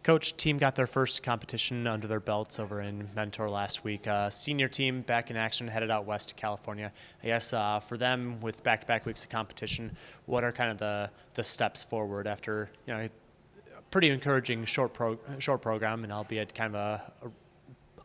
Coach, team got their first competition under their belts over in Mentor last week. Senior team back in action, headed out west to California. I guess for them, with back-to-back weeks of competition, what are kind of the steps forward after a pretty encouraging short program, and albeit kind of a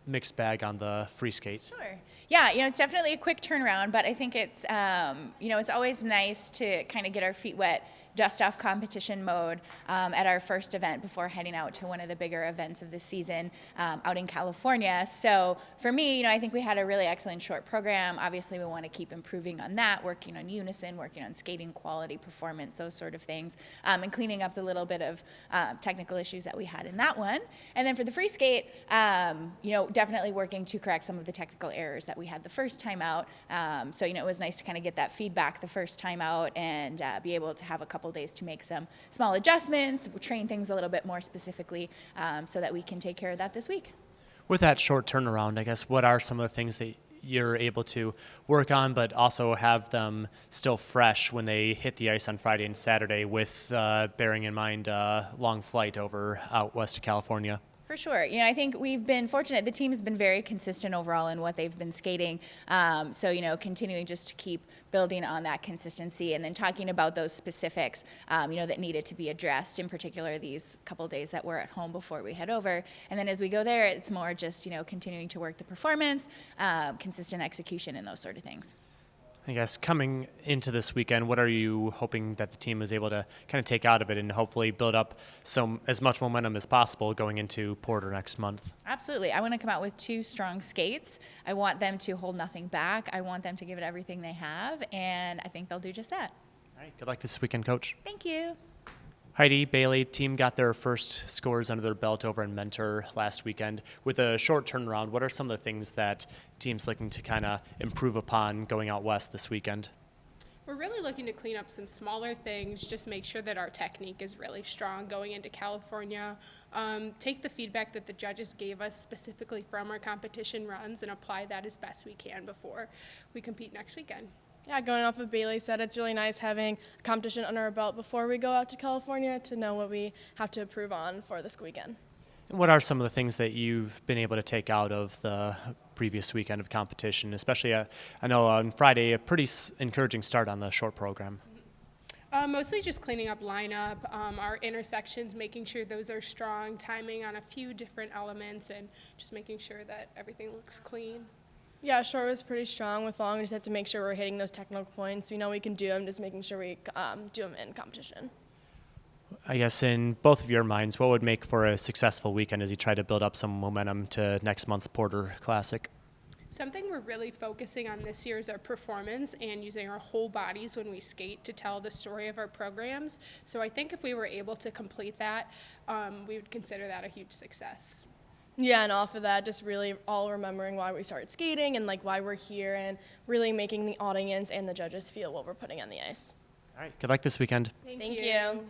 mixed bag on the free skate? Sure. Yeah, it's definitely a quick turnaround, but I think it's it's always nice to kind of get our feet wet, dust off competition mode at our first event before heading out to one of the bigger events of the season out in California. So for me, I think we had a really excellent short program. Obviously, we want to keep improving on that, working on unison, working on skating quality, performance, those sort of things, and cleaning up the little bit of technical issues that we had in that one. And then for the free skate, definitely working to correct some of the technical errors that we had the first time out. So it was nice to kind of get that feedback the first time out and be able to have a couple days to make some small adjustments, train things a little bit more specifically so that we can take care of that this week. With that short turnaround, I guess, what are some of the things that you're able to work on, but also have them still fresh when they hit the ice on Friday and Saturday, with bearing in mind long flight over out west of California? For sure. I think we've been fortunate. The team has been very consistent overall in what they've been skating. So, continuing just to keep building on that consistency, and then talking about those specifics, that needed to be addressed, in particular these couple days that we're at home before we head over. And then as we go there, it's more just, continuing to work the performance, consistent execution, and those sort of things. I guess coming into this weekend, what are you hoping that the team is able to kind of take out of it and hopefully build up as much momentum as possible going into Porter next month? Absolutely. I want to come out with 2 strong skates. I want them to hold nothing back. I want them to give it everything they have, and I think they'll do just that. All right. Good luck this weekend, Coach. Thank you. Heidi, Bailey, team got their first scores under their belt over in Mentor last weekend. With a short turnaround, what are some of the things that team's looking to kind of improve upon going out west this weekend? We're really looking to clean up some smaller things, just make sure that our technique is really strong going into California. Take the feedback that the judges gave us specifically from our competition runs and apply that as best we can before we compete next weekend. Yeah, going off what Bailey said, it's really nice having a competition under our belt before we go out to California to know what we have to improve on for this weekend. And what are some of the things that you've been able to take out of the previous weekend of competition, especially, I know on Friday, a pretty encouraging start on the short program? Mostly just cleaning up lineup, our intersections, making sure those are strong, timing on a few different elements, and just making sure that everything looks clean. Yeah, short was pretty strong. With long, we just have to make sure we're hitting those technical points. We know we can do them, just making sure we do them in competition. I guess in both of your minds, what would make for a successful weekend as you try to build up some momentum to next month's Porter Classic? Something we're really focusing on this year is our performance and using our whole bodies when we skate to tell the story of our programs. So I think if we were able to complete that, we would consider that a huge success. Yeah, and off of that, just really all remembering why we started skating and why we're here, and really making the audience and the judges feel what we're putting on the ice. All right. Good luck this weekend. Thank you.